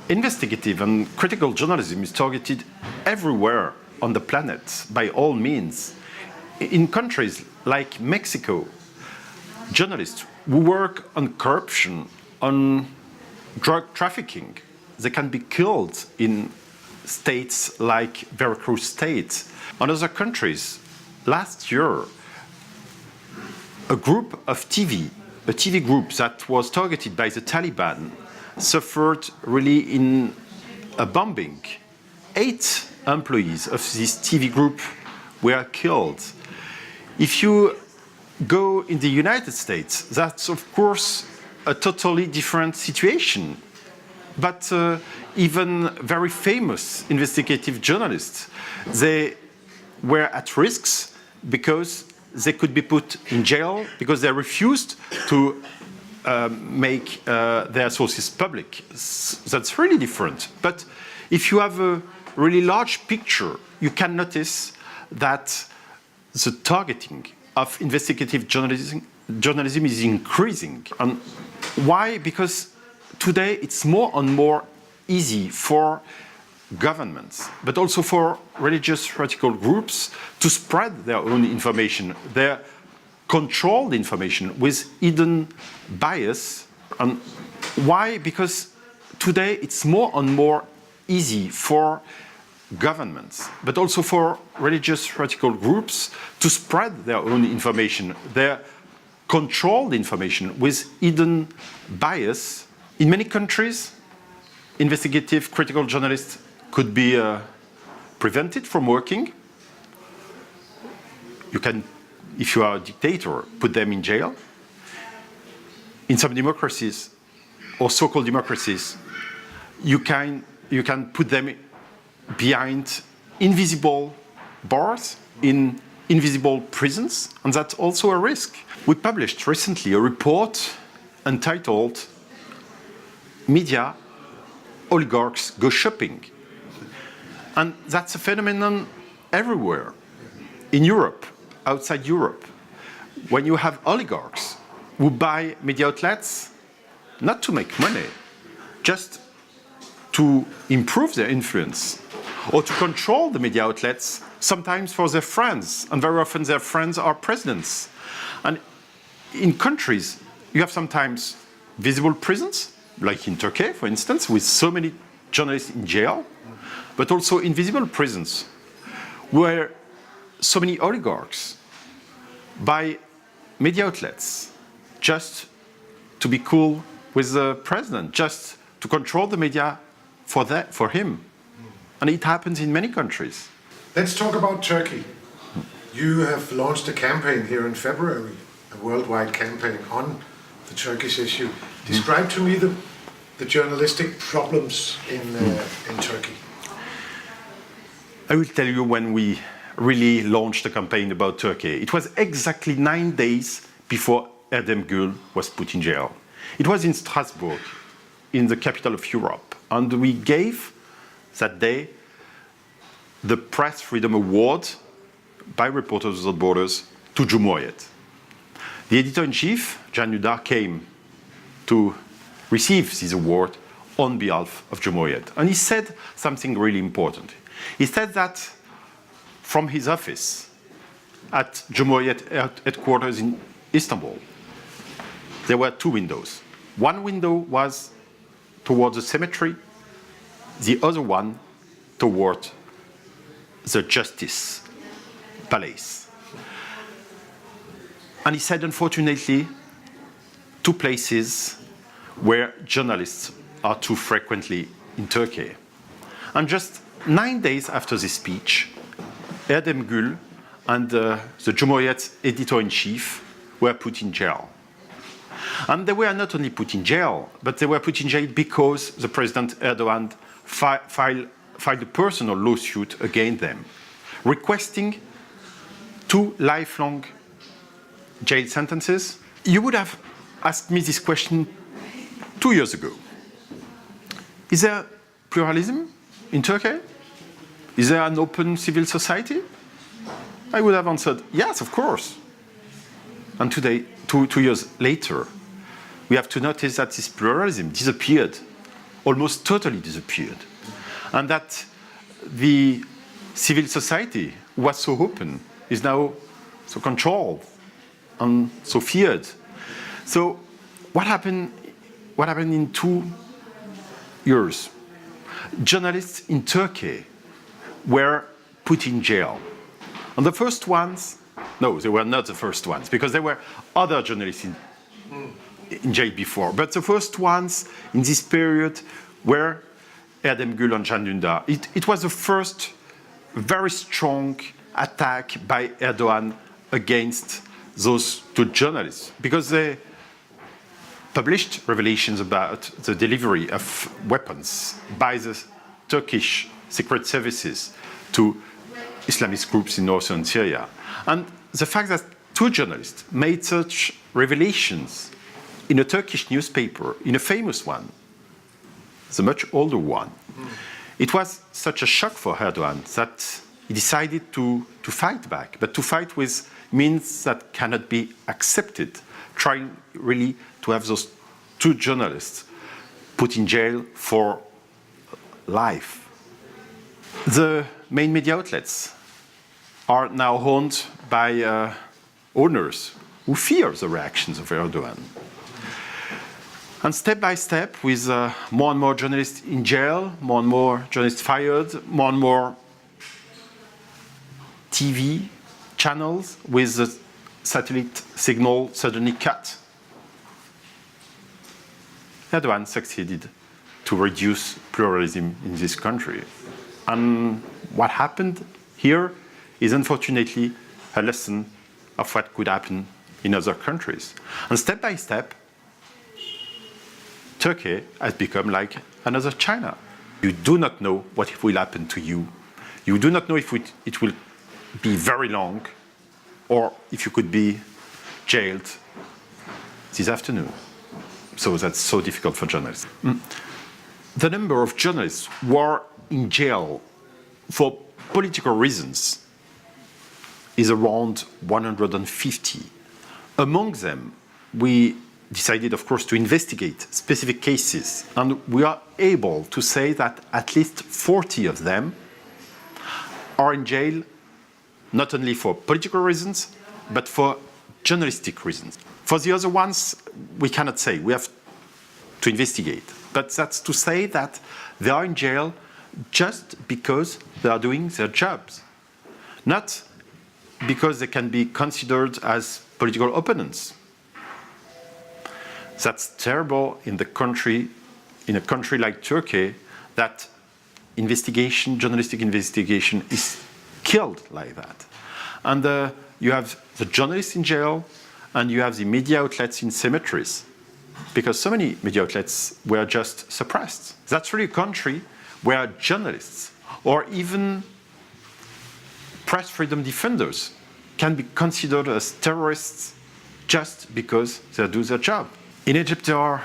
Investigative and critical journalism is targeted everywhere on the planet, by all means. In countries like Mexico, journalists who work on corruption, on drug trafficking, they can be killed in states like Veracruz State. In other countries, last year, a group of a TV group that was targeted by the Taliban, suffered really in a bombing. 8 employees of this TV group were killed. If you go in the United States, that's of course a totally different situation. But even very famous investigative journalists, they were at risks because they could be put in jail because they refused to make their sources public. That's really different. But if you have a really large picture, you can notice that the targeting of investigative journalism is increasing. And why? Because today it's more and more easy for governments, but also for religious radical groups to spread their own information, their controlled information with hidden bias. And why? Because today it's more and more easy for governments, but also for religious radical groups to spread their own information, their controlled information with hidden bias. In many countries, investigative critical journalists could be prevented from working. You can, if you are a dictator, put them in jail. In some democracies, or so-called democracies, you can put them behind invisible bars in invisible prisons, and that's also a risk. We published recently a report entitled "Media Oligarchs Go Shopping." And that's a phenomenon everywhere. In Europe, outside Europe, when you have oligarchs who buy media outlets, not to make money, just to improve their influence, or to control the media outlets, sometimes for their friends, and very often their friends are presidents. And in countries, you have sometimes visible prisons, like in Turkey, for instance, with so many journalists in jail, but also invisible prisons, where so many oligarchs buy media outlets just to be cool with the president, just to control the media for him. And it happens in many countries. Let's talk about Turkey. You have launched a campaign here in February, a worldwide campaign on the Turkish issue. Describe to me the journalistic problems in Turkey. I will tell you when we really launched a campaign about Turkey. It was exactly 9 days before Erdem Gül was put in jail. It was in Strasbourg, in the capital of Europe, and we gave that day the Press Freedom Award by Reporters Without Borders to Cumhuriyet. The editor-in-chief, Can Dündar, came to receive this award on behalf of Cumhuriyet. And he said something really important. He said that from his office at Cumhuriyet headquarters in Istanbul, there were 2 windows. One window was towards the cemetery, the other one toward the Justice Palace. And he said, unfortunately, 2 places where journalists are too frequently in Turkey. And just 9 days after this speech, Erdem Gül and the Cumhuriyet editor-in-chief were put in jail. And they were not only put in jail, but they were put in jail because the President Erdogan filed a personal lawsuit against them, requesting 2 lifelong jail sentences. You would have asked me this question 2 years ago. Is there pluralism in Turkey? Is there an open civil society? I would have answered, yes, of course. And today, 2 years later, we have to notice that this pluralism disappeared almost totally disappeared. And that the civil society was so open is now so controlled and so feared. So what happened in 2 years? Journalists in Turkey were put in jail. And the first ones, no, they were not the first ones, because there were other journalists in jail before. But the first ones in this period were Erdem Gül and Can Dündar. It was the first very strong attack by Erdogan against those 2 journalists, because they published revelations about the delivery of weapons by the Turkish secret services to Islamist groups in northern Syria. And the fact that 2 journalists made such revelations in a Turkish newspaper, in a famous one, the much older one, it was such a shock for Erdogan that he decided to fight back, but to fight with means that cannot be accepted, trying really to have those 2 journalists put in jail for life. The main media outlets are now owned by owners who fear the reactions of Erdogan. And step by step, with more and more journalists in jail, more and more journalists fired, more and more TV channels with the satellite signal suddenly cut, Erdogan succeeded to reduce pluralism in this country. And what happened here is unfortunately a lesson of what could happen in other countries. And step by step, Turkey has become like another China. You do not know what will happen to you. You do not know if it will be very long or if you could be jailed this afternoon. So that's so difficult for journalists. The number of journalists who are in jail for political reasons is around 150. Among them, we decided, of course, to investigate specific cases, and we are able to say that at least 40 of them are in jail not only for political reasons, but for journalistic reasons. For the other ones, we cannot say. We have to investigate. But that's to say that they are in jail just because they are doing their jobs, not because they can be considered as political opponents. That's terrible in a country like Turkey, that journalistic investigation is killed like that. And you have the journalists in jail, and you have the media outlets in cemeteries, because so many media outlets were just suppressed. That's really a country where journalists or even press freedom defenders can be considered as terrorists just because they do their job. In Egypt, there are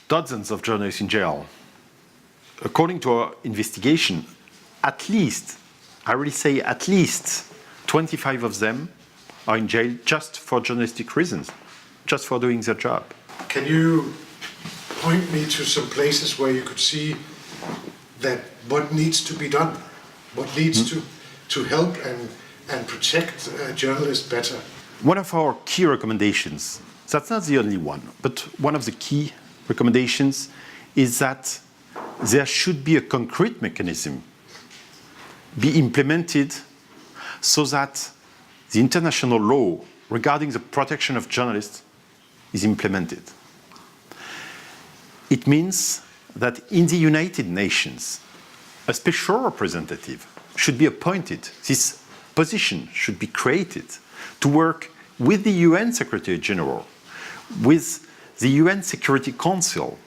dozens of journalists in jail. According to our investigation, at least, I really say at least, 25 of them are in jail just for journalistic reasons, just for doing their job. Can you point me to some places where you could see that what needs to be done, what needs to help and protect journalists better? One of our key recommendations, that's not the only one, but one of the key recommendations is that there should be a concrete mechanism be implemented so that the international law regarding the protection of journalists is implemented. It means that in the United Nations, a special representative should be appointed. This position should be created to work with the UN Secretary General, with the UN Security Council,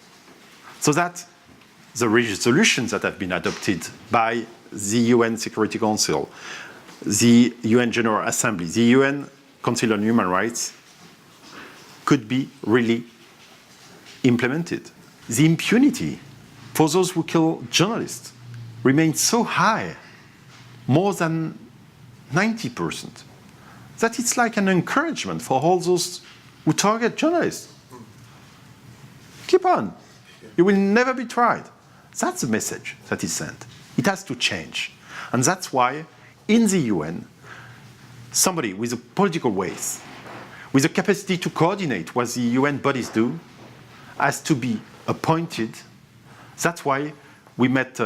so that the resolutions that have been adopted by the UN Security Council, the UN General Assembly, the UN Council on Human Rights, could be really implemented. The impunity for those who kill journalists remains so high, more than 90%, that it's like an encouragement for all those who target journalists. Keep on. You will never be tried. That's the message that is sent. It has to change. And that's why in the UN, somebody with a political weight, with a capacity to coordinate what the UN bodies do, has to be appointed. That's why we met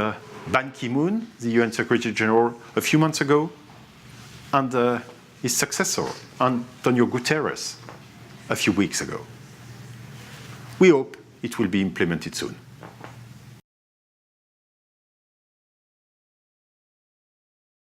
Ban Ki-moon, the UN Secretary General, a few months ago, and his successor, Antonio Guterres, a few weeks ago. We hope it will be implemented soon.